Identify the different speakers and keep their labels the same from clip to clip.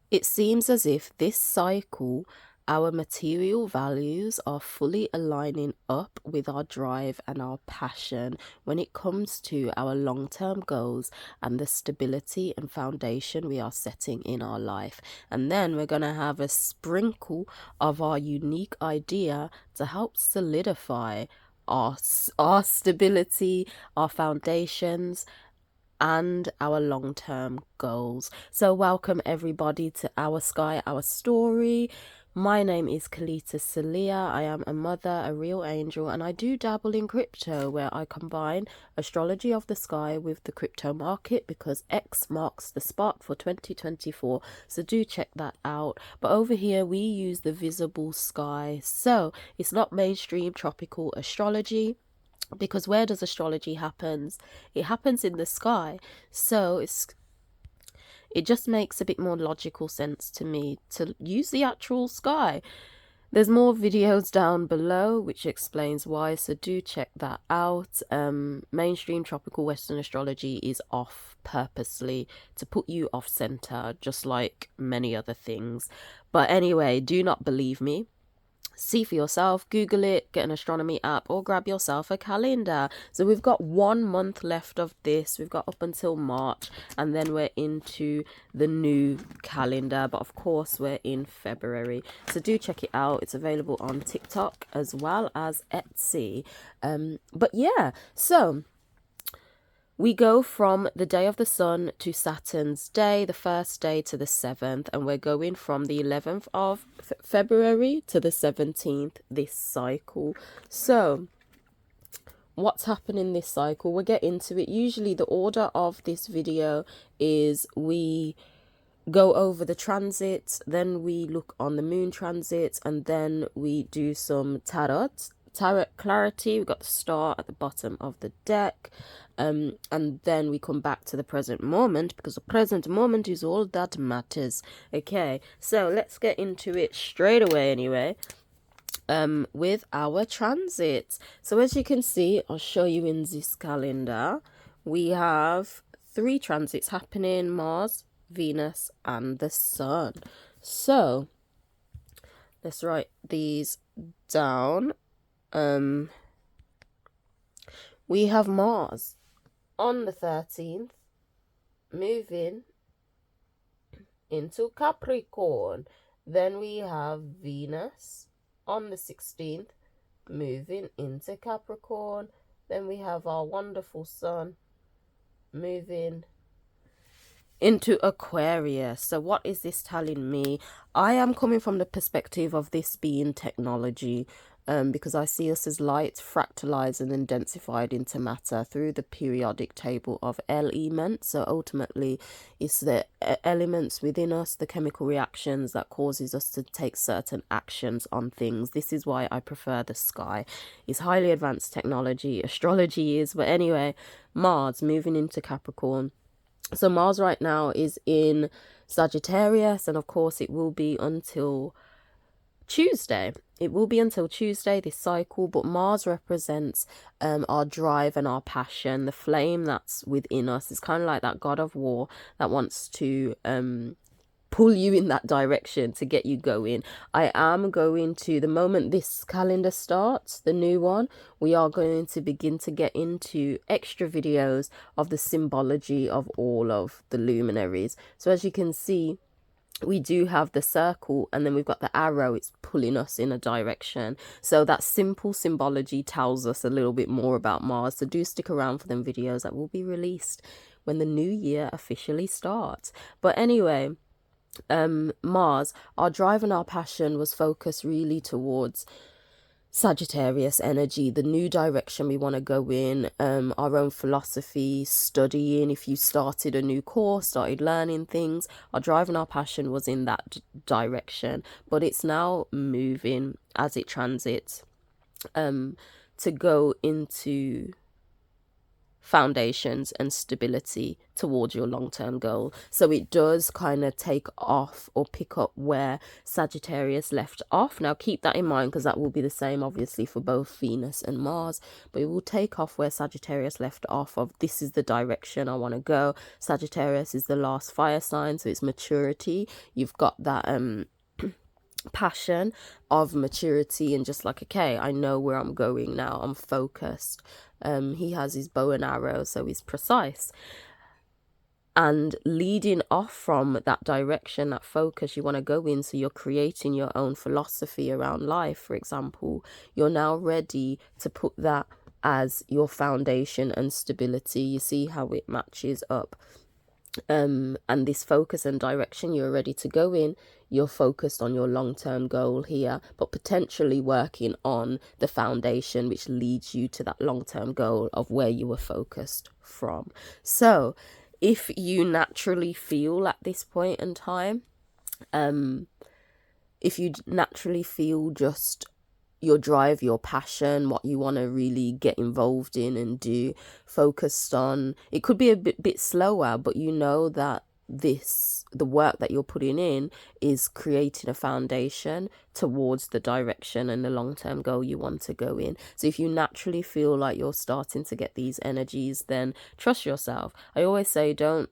Speaker 1: It seems as if this cycle, our material values are fully aligning up with our drive and our passion when it comes to our long-term goals and the stability and foundation we are setting in our life. And then we're going to have a sprinkle of our unique idea to help solidify our stability, our foundations, and our long-term goals. So welcome everybody to Our Sky, Our Story. My name is Kelita Sahliah. I am a mother, a real angel, and I do dabble in crypto, where I combine astrology of the sky with the crypto market, because X marks the spot for 2024. So do check that out. But over here we use the visible sky. So it's not mainstream tropical astrology, because where does astrology happens? It happens in the sky. So it just makes a bit more logical sense to me to use the actual sky. There's more videos down below which explains why, so do check that out. Mainstream tropical Western astrology is off purposely to put you off center, just like many other things. But anyway, do not believe me. See for yourself, Google it, get an astronomy app, or grab yourself a calendar. So we've got 1 month left of this. We've got up until March, and then we're into the new calendar. But of course, we're in February. So do check it out. It's available on TikTok as well as Etsy. But yeah, so we go from the day of the sun to Saturn's day, the first day to the 7th, and we're going from the 11th of February to the 17th this cycle. So what's happening this cycle? We'll get into it. Usually the order of this video is we go over the transits, then we look on the moon transits, and then we do some tarot clarity. We've got the star at the bottom of the deck, and then we come back to the present moment, because the present moment is all that matters. Okay, so let's get into it straight away anyway, with our transits. So as you can see, I'll show you in this calendar, we have 3 transits happening: Mars, Venus, and the Sun. So let's write these down. We have Mars on the 13th moving into Capricorn. Then we have Venus on the 16th moving into Capricorn. Then we have our wonderful Sun moving into Aquarius. So what is this telling me? I am coming from the perspective of this being technology, because I see us as light fractalized and then densified into matter through the periodic table of elements. So ultimately it's the elements within us, the chemical reactions that causes us to take certain actions on things. This is why I prefer the sky. It's highly advanced technology, astrology is. But anyway, Mars moving into Capricorn. So Mars right now is in Sagittarius, and of course it will be until Tuesday. It will be until Tuesday, this cycle. But Mars represents our drive and our passion, the flame that's within us. It's kind of like that god of war that wants to pull you in that direction to get you going. I am going to, the moment this calendar starts, the new one, we are going to begin to get into extra videos of the symbology of all of the luminaries. So as you can see, we do have the circle, and then we've got the arrow. It's pulling us in a direction. So that simple symbology tells us a little bit more about Mars. So do stick around for them videos that will be released when the new year officially starts. But anyway, Mars, our drive and our passion was focused really towards Sagittarius energy, the new direction we want to go in, our own philosophy, studying. If you started a new course, started learning things, our drive and our passion was in that direction. But it's now moving as it transits to go into foundations and stability towards your long-term goal. So it does kind of take off or pick up where Sagittarius left off. Now keep that in mind, because that will be the same obviously for both Venus and Mars, but it will take off where Sagittarius left off of, this is the direction I want to go. Sagittarius is the last fire sign, so it's maturity. You've got that passion of maturity and just like, okay, I know where I'm going now, I'm focused. He has his bow and arrow, so he's precise. And leading off from that direction, that focus you want to go in, so you're creating your own philosophy around life, for example, you're now ready to put that as your foundation and stability. You see how it matches up. And this focus and direction you're ready to go in, you're focused on your long-term goal here, but potentially working on the foundation which leads you to that long-term goal of where you were focused from. So if you naturally feel at this point in time, if you naturally feel just your drive, your passion, what you want to really get involved in and do, focused on, it could be a bit slower, but you know that the work that you're putting in is creating a foundation towards the direction and the long-term goal you want to go in. So if you naturally feel like you're starting to get these energies, then trust yourself. I always say, don't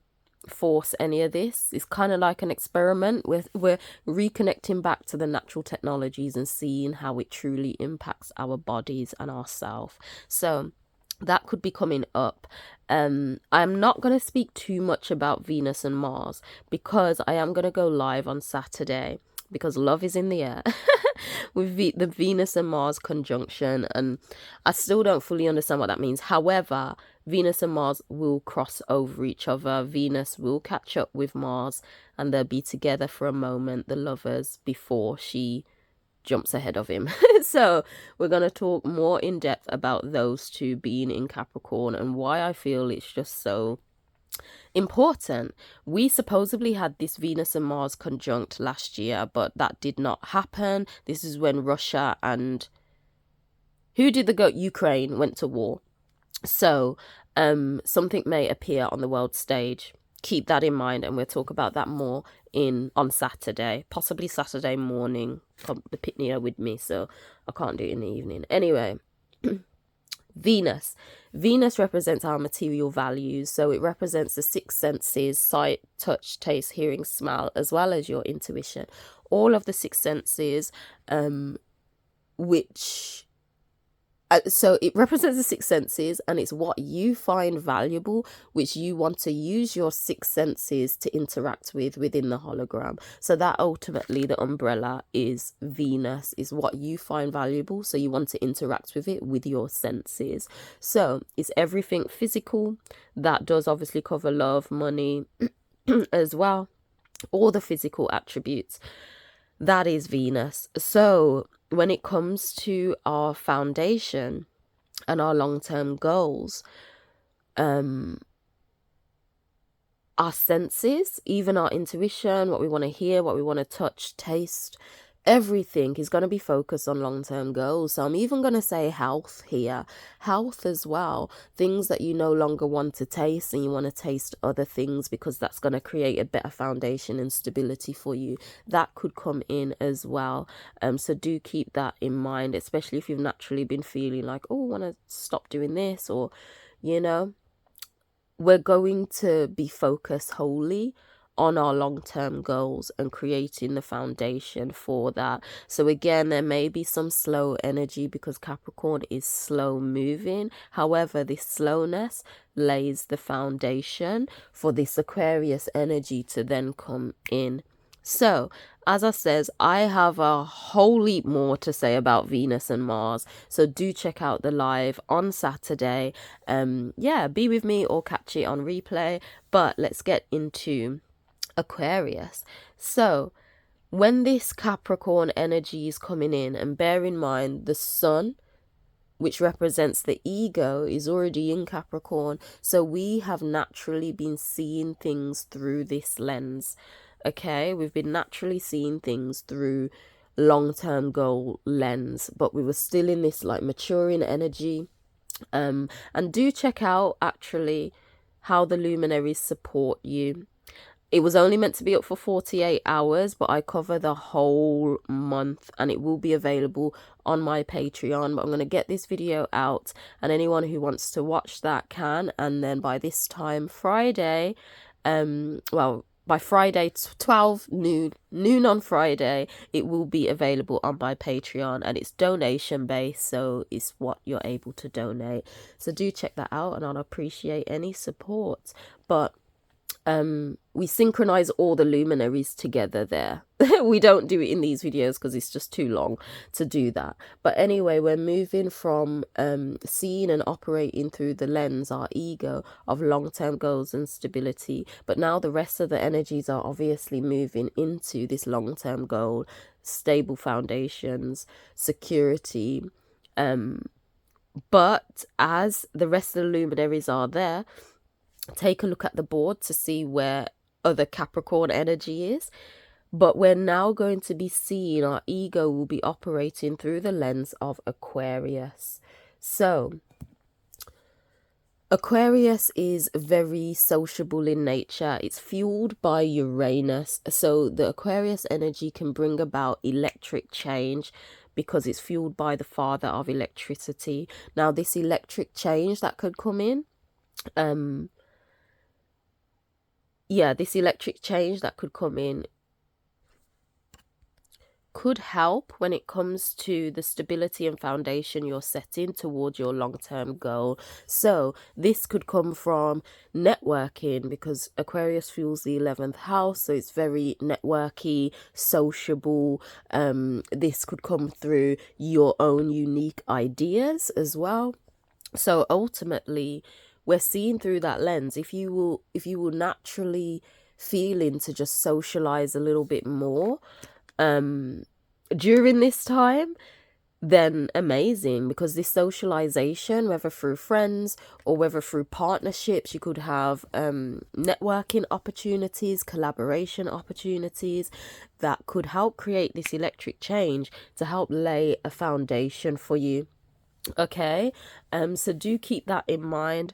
Speaker 1: force any of this. It's kind of like an experiment. We're reconnecting back to the natural technologies and seeing how it truly impacts our bodies and ourselves. So that could be coming up. I'm not going to speak too much about Venus and Mars, because I am going to go live on Saturday, because love is in the air with the Venus and Mars conjunction, and I still don't fully understand what that means. However, Venus and Mars will cross over each other. Venus will catch up with Mars and they'll be together for a moment, the lovers, before she jumps ahead of him. So we're going to talk more in depth about those two being in Capricorn and why I feel it's just so important. We supposedly had this Venus and Mars conjunct last year, but that did not happen. This is when Russia and Ukraine went to war. So something may appear on the world stage. Keep that in mind, and we'll talk about that more on Saturday, possibly Saturday morning. The pitney are with me, so I can't do it in the evening. Anyway, Venus represents our material values, so it represents the six senses: sight, touch, taste, hearing, smell, as well as your intuition. All of the six senses, so it represents the six senses, and it's what you find valuable, which you want to use your six senses to interact with within the hologram. So that ultimately, the umbrella is Venus, is what you find valuable, so you want to interact with it with your senses. So it's everything physical. That does obviously cover love, money as well, all the physical attributes. That is Venus. So when it comes to our foundation and our long-term goals, our senses, even our intuition, what we want to hear, what we want to touch, taste, everything is going to be focused on long-term goals. So I'm even going to say health here, health as well, things that you no longer want to taste and you want to taste other things, because that's going to create a better foundation and stability for you. That could come in as well. So do keep that in mind, especially if you've naturally been feeling like, oh, I want to stop doing this, or, you know, we're going to be focused wholly on our long-term goals and creating the foundation for that. So again, there may be some slow energy because Capricorn is slow moving. However, this slowness lays the foundation for this Aquarius energy to then come in. So as I says, I have a whole heap more to say about Venus and Mars, so do check out the live on Saturday. Be with me or catch it on replay. But let's get into Aquarius. So when this Capricorn energy is coming in, and bear in mind the sun, which represents the ego, is already in Capricorn, so we have naturally been seeing things through this lens. Okay, we've been naturally seeing things through long-term goal lens, but we were still in this like maturing energy. And do check out actually how the luminaries support you. It was only meant to be up for 48 hours, but I cover the whole month, and it will be available on my Patreon. But I'm going to get this video out, and anyone who wants to watch that can. And then by this time Friday, by Friday 12 noon on Friday, it will be available on my Patreon, and it's donation based, so it's what you're able to donate. So do check that out, and I'll appreciate any support. But we synchronize all the luminaries together there. We don't do it in these videos because it's just too long to do that. But anyway, we're moving from seeing and operating through the lens, our ego, of long-term goals and stability. But now the rest of the energies are obviously moving into this long-term goal, stable foundations, security. But as the rest of the luminaries are there, take a look at the board to see where other Capricorn energy is. But we're now going to be seeing our ego will be operating through the lens of Aquarius. So Aquarius is very sociable in nature. It's fueled by Uranus. So the Aquarius energy can bring about electric change because it's fueled by the father of electricity. Now this electric change that could come in, this electric change that could come in could help when it comes to the stability and foundation you're setting towards your long-term goal. So this could come from networking, because Aquarius fuels the 11th house, so it's very networky, sociable. This could come through your own unique ideas as well. So ultimately, we're seeing through that lens. If you will naturally feeling to just socialize a little bit more during this time, then amazing, because this socialization, whether through friends or whether through partnerships, you could have networking opportunities, collaboration opportunities that could help create this electric change to help lay a foundation for you. Okay, so do keep that in mind.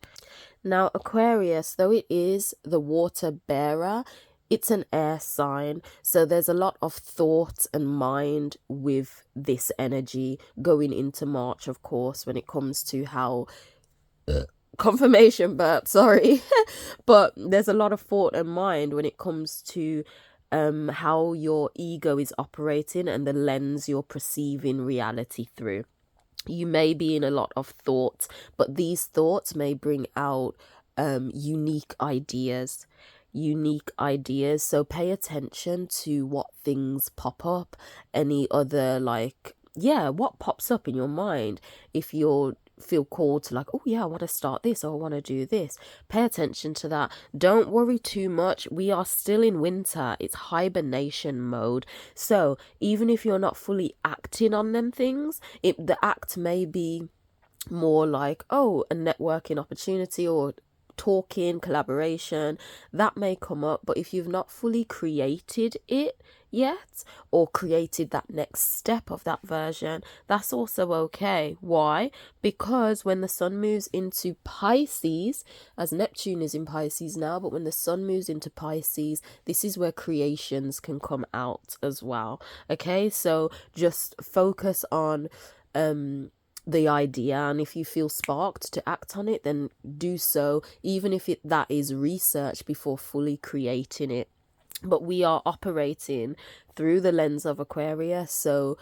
Speaker 1: Now Aquarius, though it is the water bearer, it's an air sign, so there's a lot of thought and mind with this energy going into March, of course, when it comes to how confirmation burp, sorry. But there's a lot of thought and mind when it comes to how your ego is operating and the lens you're perceiving reality through. You may be in a lot of thoughts, but these thoughts may bring out unique ideas. So pay attention to what things pop up, any other what pops up in your mind. If you're feel called to oh yeah, I want to start this, or I want to do this, pay attention to that. Don't worry too much. We are still in winter. It's hibernation mode. So even if you're not fully acting on them things, the act may be more a networking opportunity or talking, collaboration, that may come up. But if you've not fully created it yet, or created that next step of that version, that's also okay. Why? Because when the sun moves into Pisces, as Neptune is in Pisces now, but when the sun moves into Pisces, this is where creations can come out as well. Okay, so just focus on the idea, and if you feel sparked to act on it, then do so, even if that is research before fully creating it. But we are operating through the lens of Aquarius, so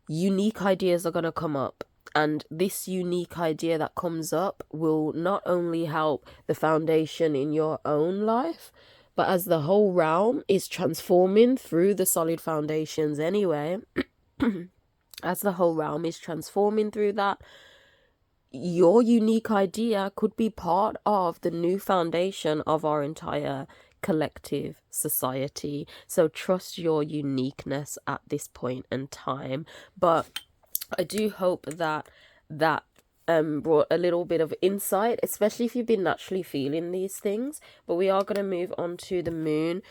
Speaker 1: unique ideas are going to come up, and this unique idea that comes up will not only help the foundation in your own life, but as the whole realm is transforming through the solid foundations anyway, as the whole realm is transforming through that, your unique idea could be part of the new foundation of our entire collective society. So trust your uniqueness at this point in time. But I do hope that brought a little bit of insight, especially if you've been naturally feeling these things. But we are going to move on to the moon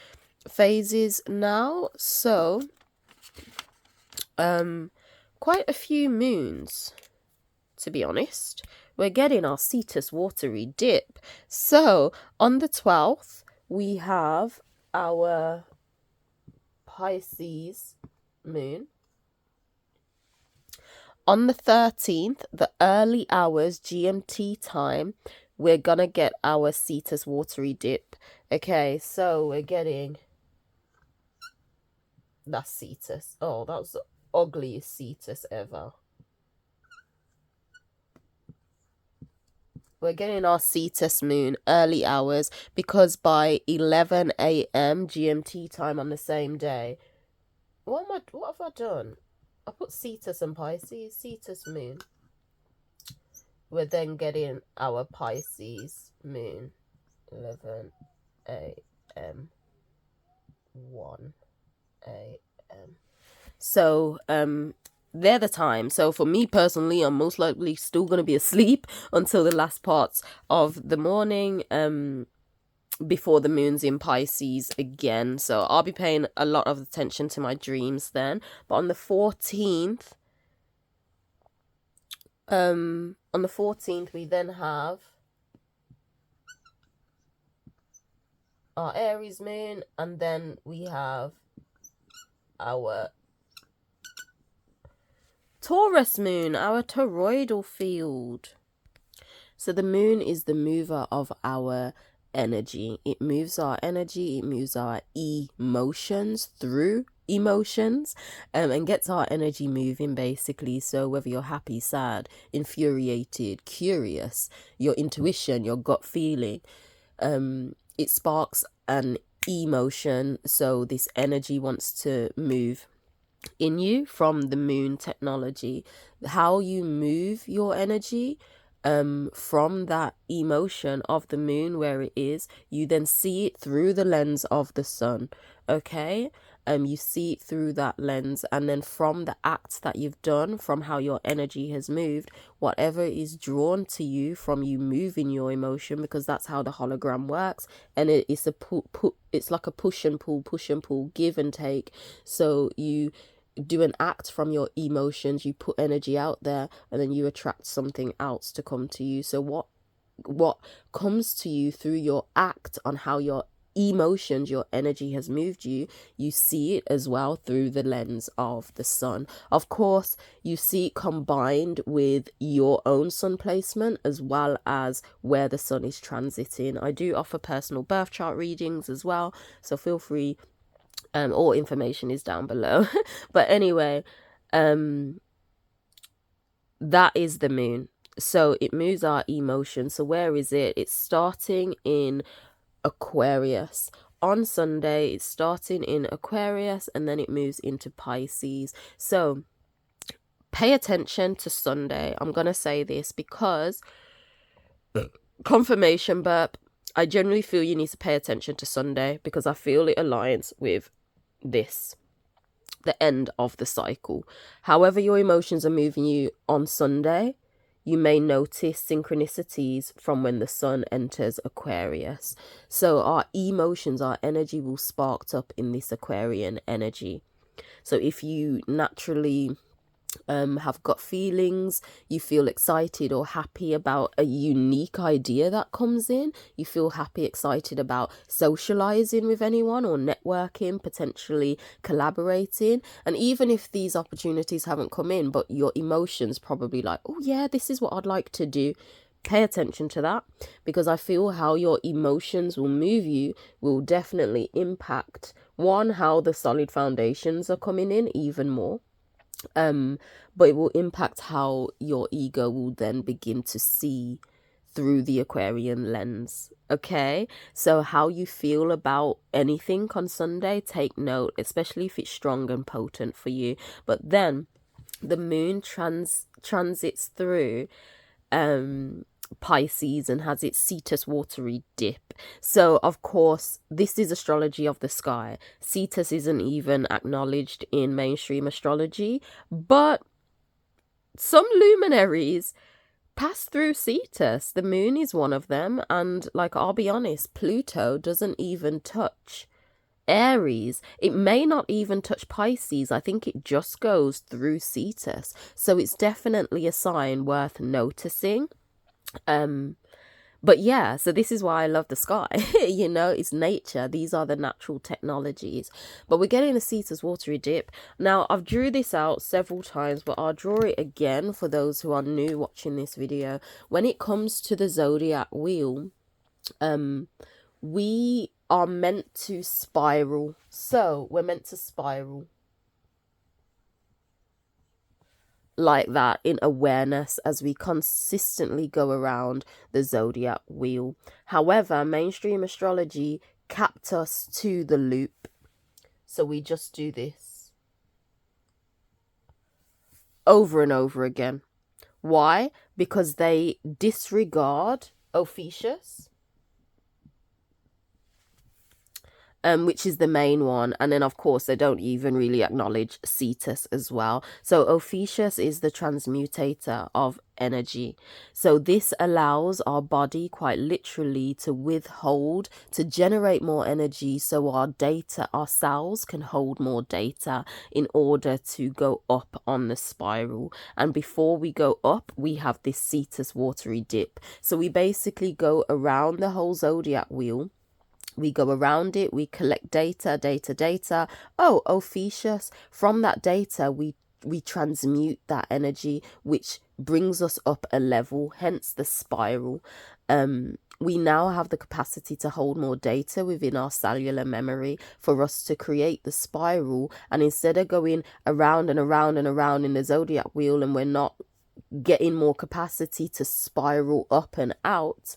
Speaker 1: phases now. So quite a few moons, to be honest, we're getting our Cetus watery dip. So on the 12th, we have our Pisces moon. On the 13th, the early hours GMT time, we're gonna get our Cetus watery dip. Okay, so we're getting, that's Cetus. Oh, that was the ugliest Cetus ever. We're getting our Cetus moon early hours because by 11 a.m. GMT time on the same day, what have I done? I put Cetus and Pisces, Cetus moon. We're then getting our Pisces moon 11 a.m. 1 a.m. So they're the time. So for me personally, I'm most likely still going to be asleep until the last parts of the morning before the moon's in Pisces again. So I'll be paying a lot of attention to my dreams then. But on the 14th, we then have our Aries moon, and then we have our Taurus moon, our toroidal field. So the moon is the mover of our energy. It moves our energy, it moves our emotions through emotions, and gets our energy moving basically. So whether you're happy, sad, infuriated, curious, your intuition, your gut feeling, it sparks an emotion. So this energy wants to move in you from the moon technology. How you move your energy from that emotion of the moon where it is, you then see it through the lens of the sun. Okay, you see it through that lens, and then from the acts that you've done, from how your energy has moved, whatever is drawn to you from you moving your emotion, because that's how the hologram works, and it's it's like a push and pull, give and take. So you do an act from your emotions, you put energy out there, and then you attract something else to come to you. So what comes to you through your act on how your emotions, your energy has moved you, you see it as well through the lens of the sun. Of course, you see it combined with your own sun placement as well as where the sun is transiting. I do offer personal birth chart readings as well, so feel free. All information is down below. But anyway, that is the moon. So it moves our emotions. So where is it? It's starting in Aquarius. On Sunday, it's starting in Aquarius, and then it moves into Pisces. So pay attention to Sunday. I'm going to say this because confirmation burp. I generally feel you need to pay attention to Sunday because I feel it aligns with this, the end of the cycle. However your emotions are moving you on Sunday, you may notice synchronicities from when the sun enters Aquarius. So our emotions, our energy will spark up in this Aquarian energy. So if you naturally have got feelings, you feel excited or happy about a unique idea that comes in, you feel happy, excited about socializing with anyone or networking, potentially collaborating, and even if these opportunities haven't come in, but your emotions probably like, oh yeah, this is what I'd like to do, pay attention to that, because I feel how your emotions will move you will definitely impact, one, how the solid foundations are coming in even more, but it will impact how your ego will then begin to see through the Aquarian lens. Okay, so how you feel about anything on Sunday, take note, especially if it's strong and potent for you. But then the moon transits through Pisces and has its Cetus watery dip. So of course this is astrology of the sky. Cetus isn't even acknowledged in mainstream astrology, but some luminaries pass through Cetus. The moon is one of them, and like, I'll be honest, Pluto doesn't even touch Aries. It may not even touch Pisces. I think it just goes through Cetus. So it's definitely a sign worth noticing. But yeah, so this is why I love the sky. You know, it's nature. These are the natural technologies. But we're getting a Cetus watery dip. Now, I've drew this out several times, but I'll draw it again for those who are new watching this video. When it comes to the zodiac wheel, we are meant to spiral. So we're meant to spiral like that in awareness as we consistently go around the zodiac wheel. However, mainstream astrology capped us to the loop, so we just do this over and over again. Why? Because they disregard Ophiuchus, which is the main one, and then of course they don't even really acknowledge Cetus as well. So Ophiuchus is the transmutator of energy. So this allows our body quite literally to withhold, to generate more energy, so our cells can hold more data in order to go up on the spiral. And before we go up, we have this Cetus watery dip. So we basically go around the whole zodiac wheel. We go around it, we collect data. Oh, Ophiuchus. From that data, we transmute that energy, which brings us up a level, hence the spiral. We now have the capacity to hold more data within our cellular memory for us to create the spiral. And instead of going around and around and around in the zodiac wheel, and we're not getting more capacity to spiral up and out,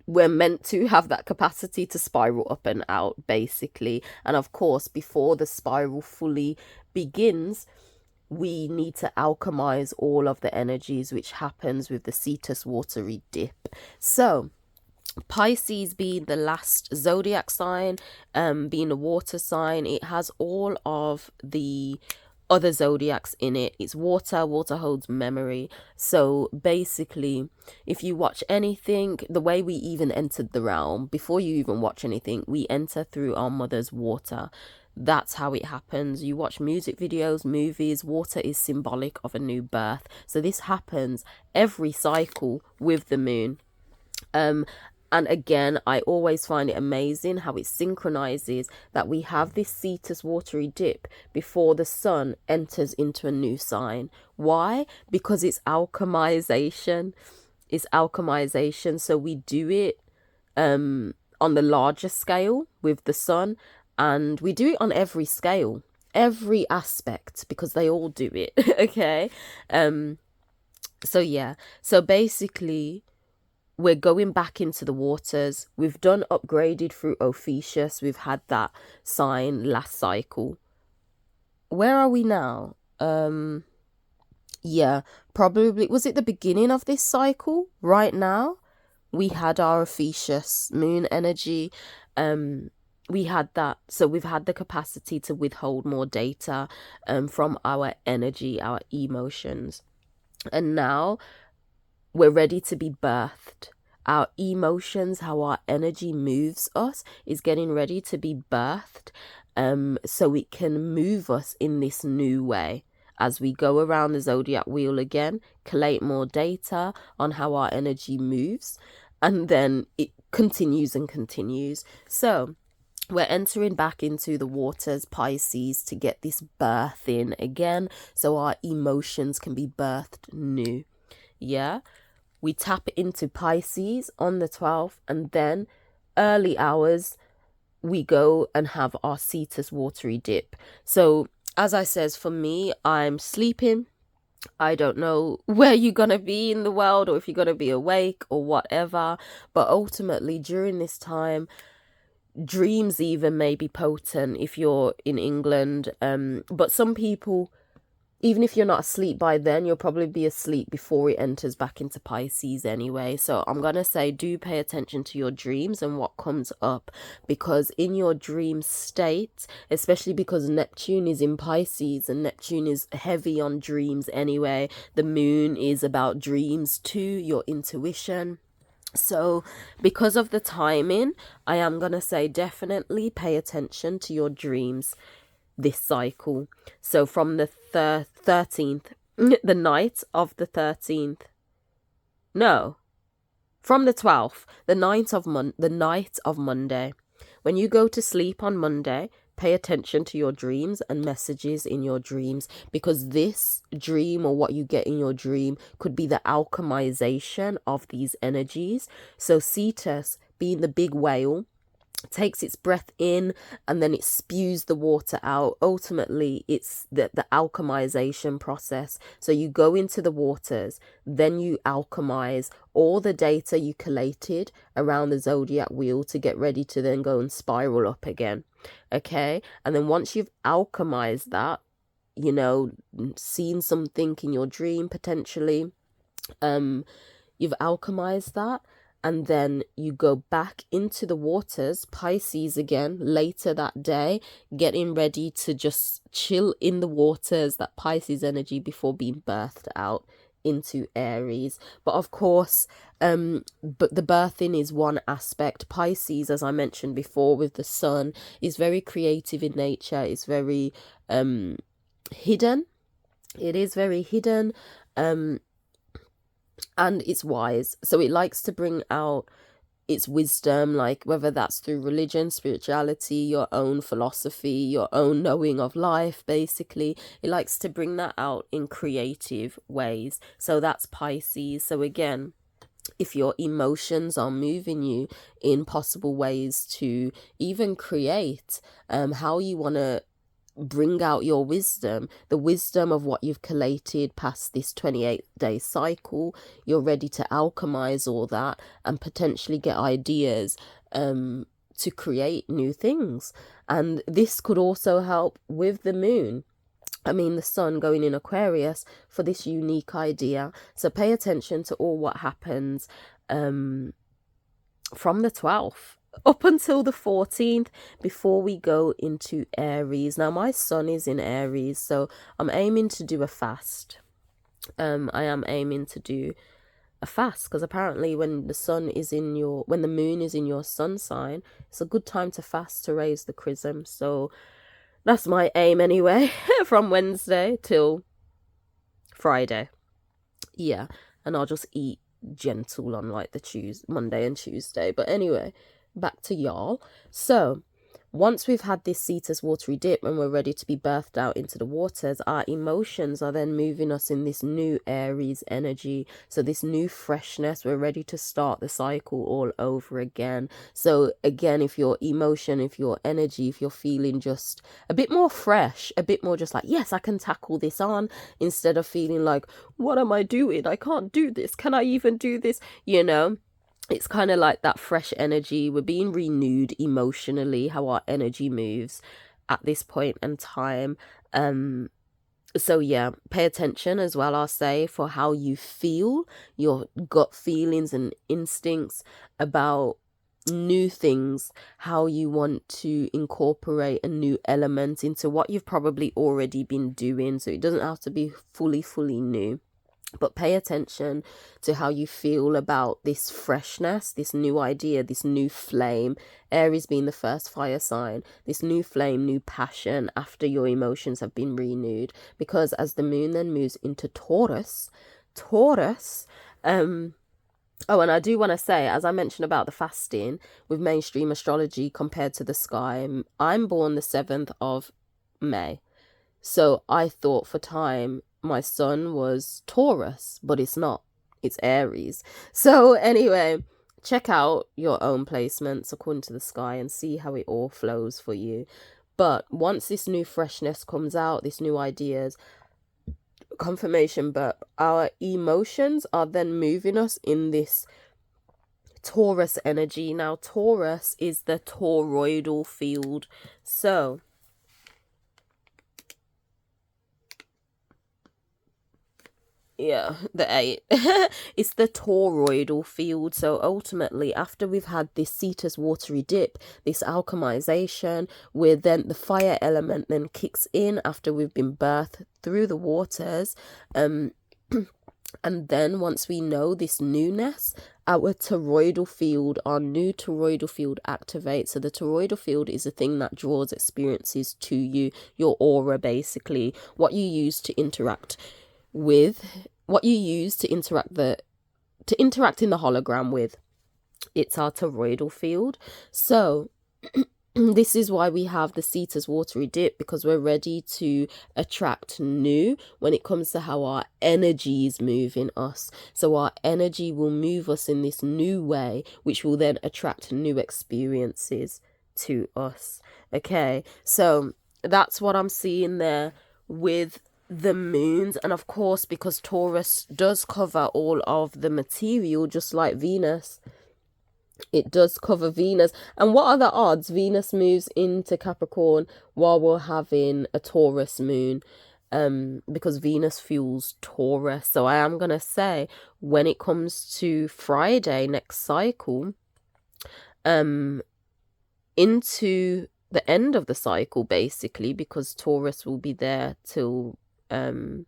Speaker 1: we're meant to have that capacity to spiral up and out, basically. And of course, before the spiral fully begins, we need to alchemize all of the energies, which happens with the Cetus watery dip. So Pisces being the last zodiac sign, being a water sign, it has all of the other zodiacs in it. It's water holds memory. So basically, if you watch anything, the way we even entered the realm, before you even watch anything, we enter through our mother's water. That's how it happens. You watch music videos, movies, water is symbolic of a new birth. So this happens every cycle with the moon. And again, I always find it amazing how it synchronizes that we have this Cetus watery dip before the sun enters into a new sign. Why? Because it's alchemization. It's alchemization. So we do it on the larger scale with the sun, and we do it on every scale, every aspect, because they all do it. Okay. So yeah. So basically, we're going back into the waters. We've done upgraded through Ophiuchus. We've had that sign last cycle. Where are we now? Yeah, probably, was it the beginning of this cycle? Right now, we had our Ophiuchus moon energy. We had that. So we've had the capacity to withhold more data from our energy, our emotions. And now we're ready to be birthed. Our emotions, how our energy moves us, is getting ready to be birthed, so it can move us in this new way. As we go around the zodiac wheel again, collate more data on how our energy moves, and then it continues and continues. So we're entering back into the waters, Pisces, to get this birth in again, so our emotions can be birthed new. Yeah. We tap into Pisces on the 12th, and then early hours, we go and have our Cetus watery dip. So as I says, for me, I'm sleeping. I don't know where you're going to be in the world, or if you're going to be awake or whatever. But ultimately, during this time, dreams even may be potent if you're in England. But some people, even if you're not asleep by then, you'll probably be asleep before it enters back into Pisces anyway. So I'm going to say, do pay attention to your dreams and what comes up, because in your dream state, especially because Neptune is in Pisces, and Neptune is heavy on dreams anyway. The moon is about dreams too, your intuition. So because of the timing, I am going to say definitely pay attention to your dreams this cycle. So from the 13th The night of the 13th. No, from the 12th, the night of Monday. When you go to sleep on Monday, pay attention to your dreams and messages in your dreams, because this dream or what you get in your dream could be the alchemization of these energies. So Cetus, being the big whale, takes its breath in and then it spews the water out. Ultimately, it's the alchemization process. So you go into the waters, then you alchemize all the data you collated around the zodiac wheel to get ready to then go and spiral up again. Okay, and then once you've alchemized that, you know, seen something in your dream potentially, you've alchemized that, and then you go back into the waters, Pisces again, later that day, getting ready to just chill in the waters, that Pisces energy, before being birthed out into Aries. But of course, but the birthing is one aspect. Pisces, as I mentioned before, with the sun, is very creative in nature. It's very hidden. It is very hidden. And it's wise, so it likes to bring out its wisdom, like whether that's through religion, spirituality, your own philosophy, your own knowing of life. Basically, it likes to bring that out in creative ways. So that's Pisces. So again, if your emotions are moving you in possible ways to even create how you want to bring out your wisdom, the wisdom of what you've collated past this 28-day cycle, you're ready to alchemize all that and potentially get ideas to create new things. And this could also help with the moon. I mean, the sun going in Aquarius for this unique idea. So pay attention to all what happens from the 12th up until the 14th before we go into Aries. Now, my sun is in Aries, so I'm aiming to do a fast. I am aiming to do a fast because apparently when the moon is in your sun sign, it's a good time to fast to raise the chrism. So that's my aim anyway, from Wednesday till Friday. Yeah, and I'll just eat gentle on like the Monday and Tuesday. But anyway, back to y'all. So once we've had this Cetus watery dip and we're ready to be birthed out into the waters, our emotions are then moving us in this new Aries energy. So this new freshness, we're ready to start the cycle all over again. So again, if your emotion, if your energy, if you're feeling just a bit more fresh, a bit more just like, yes, I can tackle this on, instead of feeling like, what am I doing? I can't do this. Can I even do this? You know? It's kind of like that fresh energy. We're being renewed emotionally, how our energy moves at this point in time. So yeah, pay attention as well, I'll say, for how you feel, your gut feelings and instincts about new things, how you want to incorporate a new element into what you've probably already been doing. So it doesn't have to be fully new. But pay attention to how you feel about this freshness, this new idea, this new flame. Aries being the first fire sign, this new flame, new passion after your emotions have been renewed. Because as the moon then moves into Taurus, oh, and I do want to say, as I mentioned about the fasting with mainstream astrology compared to the sky, I'm born the 7th of May. So I thought for time my sun was Taurus, but it's not. It's Aries. So anyway, check out your own placements according to the sky and see how it all flows for you. But once this new freshness comes out, this new ideas, confirmation, but our emotions are then moving us in this Taurus energy. Now, Taurus is the toroidal field. So yeah, the 8. It's the toroidal field. So ultimately, after we've had this Cetus watery dip, this alchemization, where then the fire element then kicks in after we've been birthed through the waters. And then once we know this newness, our toroidal field, our new toroidal field activates. So the toroidal field is a thing that draws experiences to you, your aura, basically, what you use to interact with, what you use to interact in the hologram with, it's our toroidal field. So this is why we have the Cetus watery dip, because we're ready to attract new when it comes to how our energies move in us. So our energy will move us in this new way, which will then attract new experiences to us. Okay, so that's what I'm seeing there with the moons. And of course, because Taurus does cover all of the material, just like Venus, it does cover Venus. And what are the odds Venus moves into Capricorn while we're having a Taurus moon? Because Venus fuels Taurus. So I am gonna say, when it comes to Friday next cycle, into the end of the cycle, basically, because Taurus will be there till the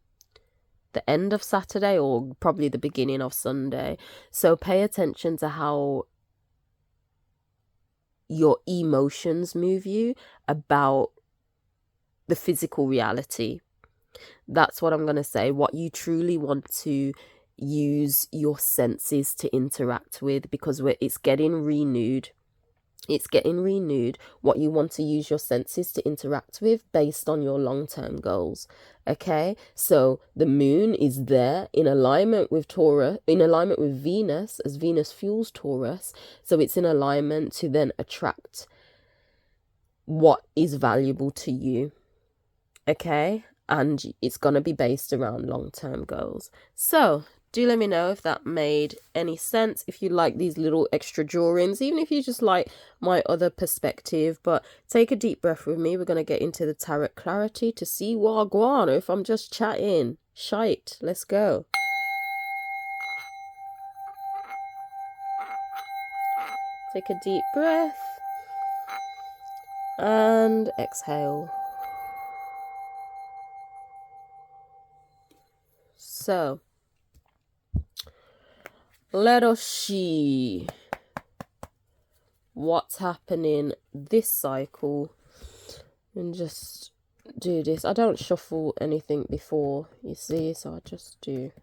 Speaker 1: end of Saturday, or probably the beginning of Sunday. So pay attention to how your emotions move you about the physical reality. That's what I'm going to say. What you truly want to use your senses to interact with, because it's getting renewed. It's getting renewed. What you want to use your senses to interact with based on your long-term goals. Okay, so the moon is there in alignment with Taurus, in alignment with Venus, as Venus fuels Taurus. So it's in alignment to then attract what is valuable to you. Okay, and it's going to be based around long-term goals. So do let me know if that made any sense, if you like these little extra drawings, even if you just like my other perspective. But take a deep breath with me. We're going to get into the tarot clarity to see what I want, or if I'm just chatting shite. Let's go. Take a deep breath and exhale. So let us see what's happening this cycle, and just do this. I don't shuffle anything before, you see, so I just do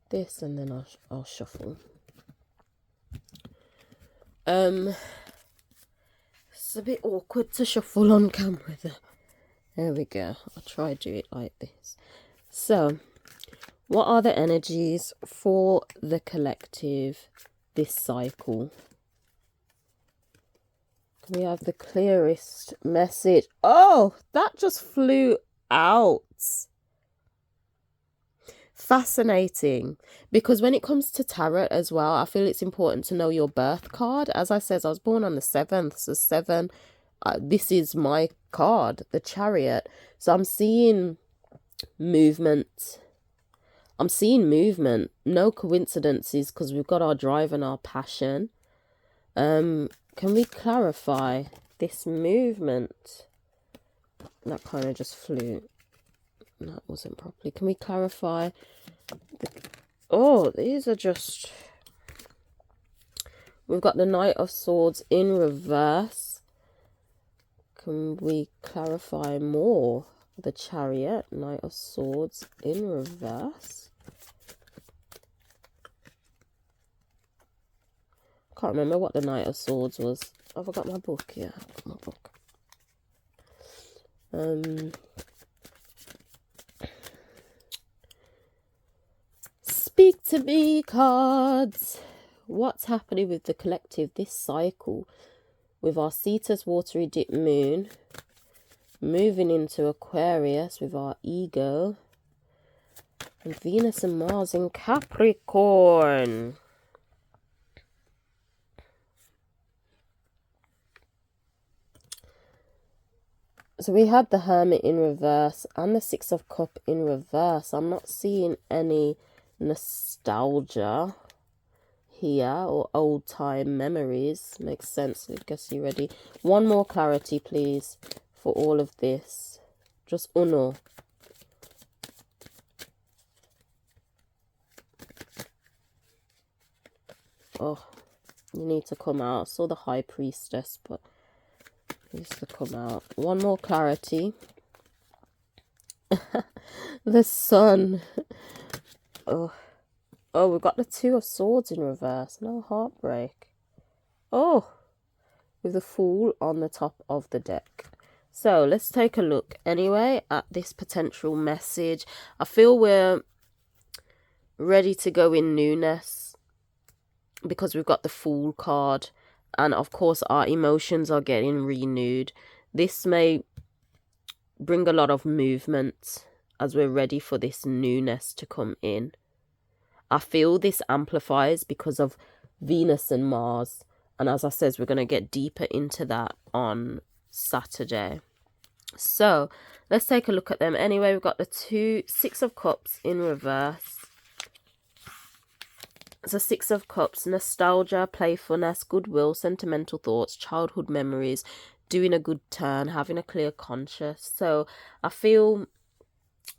Speaker 1: this and then I'll shuffle. It's a bit awkward to shuffle on camera though. There we go. I'll try to do it like this. So what are the energies for the collective this cycle? We have the clearest message. Oh, that just flew out. Fascinating. Because when it comes to tarot as well, I feel it's important to know your birth card. As I said, I was born on the 7th. So 7, this is my card, the Chariot. So I'm seeing movement. I'm seeing movement. No coincidences, because we've got our drive and our passion. Can we clarify this movement? That kind of just flew. That wasn't properly. Can we clarify? Oh, these are just... We've got the Knight of Swords in reverse. Can we clarify more? The Chariot, Knight of Swords in reverse. Can't remember what the Knight of Swords was. Have I got my book? Yeah, I've got my book. Speak to me, cards. What's happening with the collective this cycle, with our Cetus watery dip moon moving into Aquarius with our ego, and Venus and Mars in Capricorn? So we had the Hermit in reverse and the Six of Cups in reverse. I'm not seeing any nostalgia here or old time memories. Makes sense. I guess you're ready. One more clarity, please, for all of this. Just uno. Oh, you need to come out. I saw the High Priestess, but needs to come out. One more clarity. The Sun. Oh, we've got the Two of Swords in reverse. No heartbreak. Oh, with the Fool on the top of the deck. So let's take a look anyway at this potential message. I feel we're ready to go in newness because we've got the Fool card, and of course our emotions are getting renewed. This may bring a lot of movement as we're ready for this newness to come in. I feel this amplifies because of Venus and Mars, and as I says, we're going to get deeper into that on Saturday. So let's take a look at them anyway. We've got the Six of Cups in reverse. So Six of Cups, nostalgia, playfulness, goodwill, sentimental thoughts, childhood memories, doing a good turn, having a clear conscience. So I feel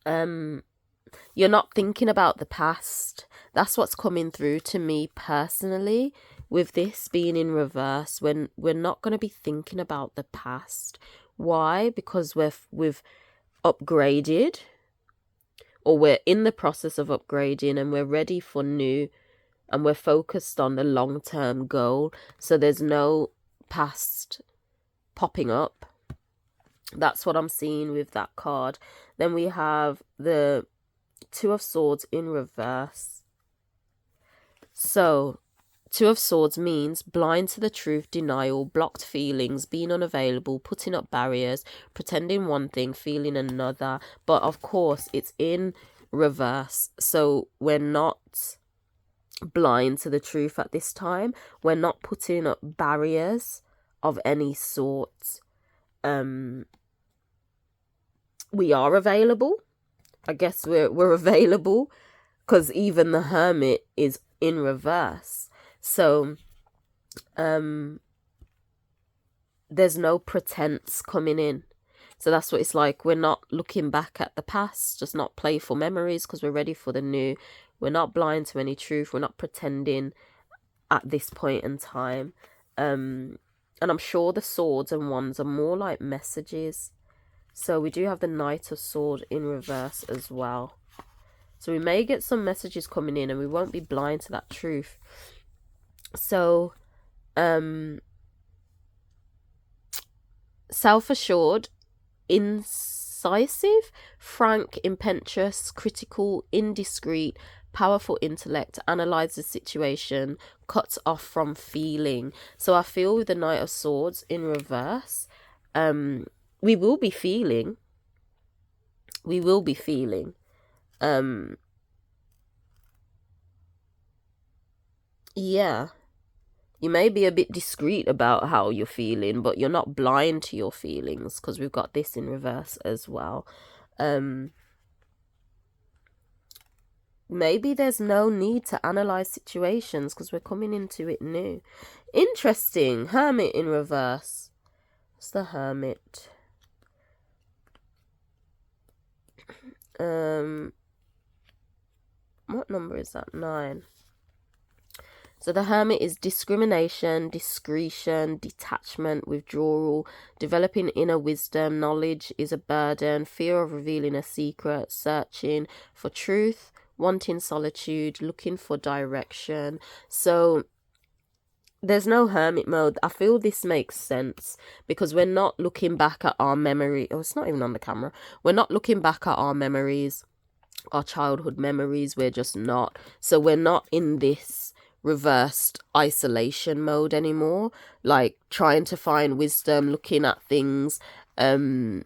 Speaker 1: you're not thinking about the past. That's what's coming through to me personally with this being in reverse. When we're not going to be thinking about the past. Why? Because we've upgraded, or we're in the process of upgrading, and we're ready for new, and we're focused on the long-term goal. So there's no past popping up. That's what I'm seeing with that card. Then we have the Two of Swords in reverse. So Two of Swords means blind to the truth, denial, blocked feelings, being unavailable, putting up barriers, pretending one thing, feeling another. But of course, it's in reverse. So we're not blind to the truth at this time. We're not putting up barriers of any sort. We are available. I guess we're available because even the Hermit is in reverse. So there's no pretense coming in. So that's what it's like. We're not looking back at the past, just not playful memories, because we're ready for the new. We're not blind to any truth. We're not pretending at this point in time. And I'm sure the Swords and Wands are more like messages. So we do have the Knight of Swords in reverse as well. So we may get some messages coming in, and we won't be blind to that truth. So self-assured, incisive, frank, impetuous, critical, indiscreet, powerful intellect, analyze the situation, cuts off from feeling. So I feel with the Knight of Swords in reverse, we will be feeling. Yeah. You may be a bit discreet about how you're feeling, but you're not blind to your feelings, because we've got this in reverse as well. Maybe there's no need to analyze situations because we're coming into it new. Interesting. Hermit in reverse. What's the Hermit? What number is that? 9. So the Hermit is discrimination, discretion, detachment, withdrawal, developing inner wisdom. Knowledge is a burden, fear of revealing a secret, searching for truth, wanting solitude, looking for direction. So there's no hermit mode. I feel this makes sense because we're not looking back at our memory. Oh, it's not even on the camera. We're not looking back at our memories, our childhood memories. We're just not. So we're not in this reversed isolation mode anymore, like trying to find wisdom, looking at things, wanting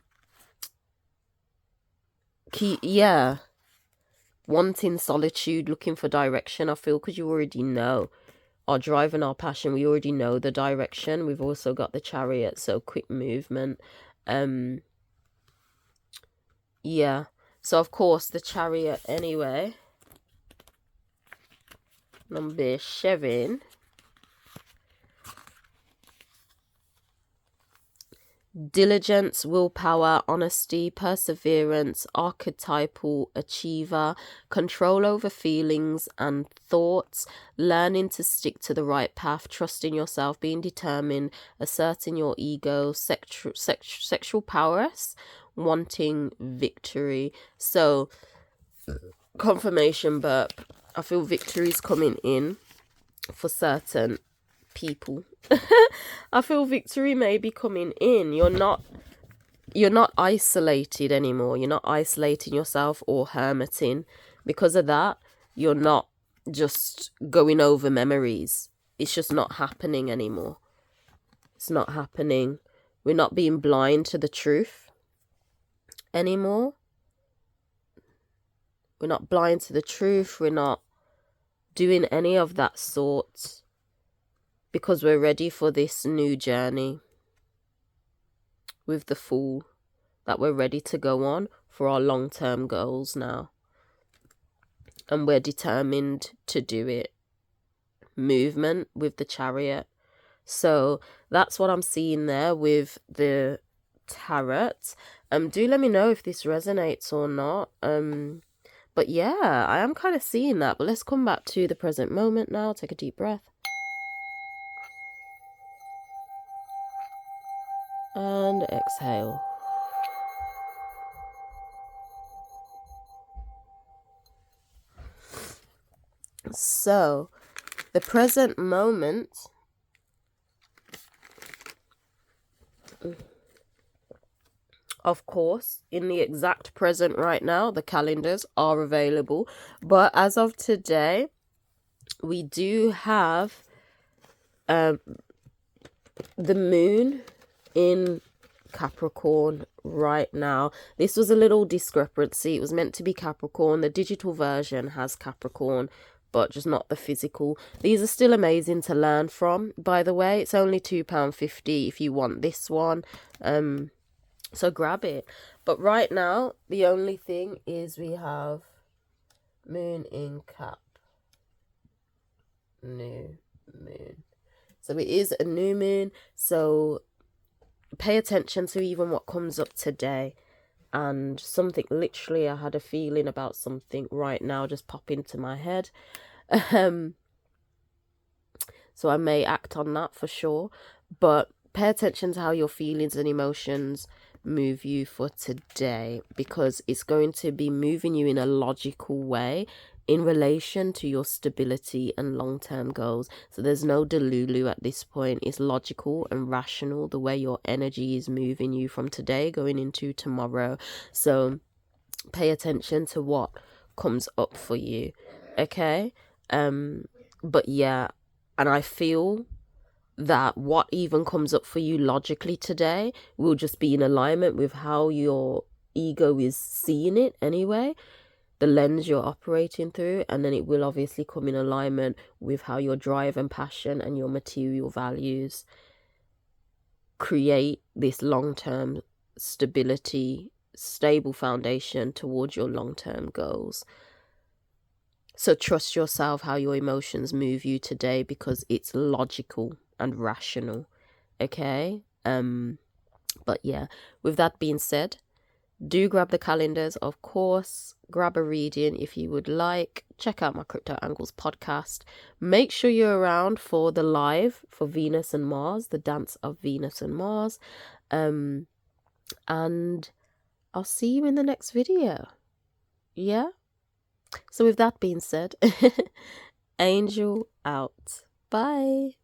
Speaker 1: solitude, looking for direction. I feel because you already know our drive and our passion, we already know the direction. We've also got the Chariot, so quick movement. Yeah, so of course the Chariot anyway, number 7. Diligence, willpower, honesty, perseverance, archetypal achiever, control over feelings and thoughts, learning to stick to the right path, trusting yourself, being determined, asserting your ego, sexual prowess, wanting victory. So confirmation burp. I feel victory is coming in for certain people. I feel victory may be coming in. You're not isolated anymore. You're not isolating yourself or hermiting. Because of that, you're not just going over memories. It's just not happening anymore. It's not happening. We're not being blind to the truth anymore. We're not blind to the truth. We're not doing any of that sort, because we're ready for this new journey with the Fool that we're ready to go on for our long-term goals now. And we're determined to do it. Movement with the Chariot. So that's what I'm seeing there with the Tarot. Do let me know if this resonates or not. But yeah, I am kind of seeing that. But let's come back to the present moment now. Take a deep breath. And exhale. So, the present moment, of course, in the exact present right now, the calendars are available. But as of today, we do have the moon in Capricorn right now. This was a little discrepancy. It was meant to be Capricorn. The digital version has Capricorn, but just not the physical. These are still amazing to learn from, by the way. It's only £2.50 if you want this one. So grab it. But right now, the only thing is we have moon in Cap. New moon. So it is a new moon. So pay attention to even what comes up today. And something, literally, I had a feeling about something right now just pop into my head. So I may act on that for sure. But pay attention to how your feelings and emotions move you for today, because it's going to be moving you in a logical way in relation to your stability and long-term goals. So there's no delulu at this point. It's logical and rational, the way your energy is moving you from today going into tomorrow. So pay attention to what comes up for you, okay? But yeah, and I feel that what even comes up for you logically today will just be in alignment with how your ego is seeing it anyway, the lens you're operating through, and then it will obviously come in alignment with how your drive and passion and your material values create this long-term stability, stable foundation towards your long-term goals. So trust yourself how your emotions move you today, because it's logical and rational, okay? But yeah, with that being said, do grab the calendars, of course. Grab a reading if you would like. Check out my Crypto Angles podcast. Make sure you're around for the live for Venus and Mars, the dance of Venus and Mars. And I'll see you in the next video. Yeah? So with that being said, Angel out. Bye.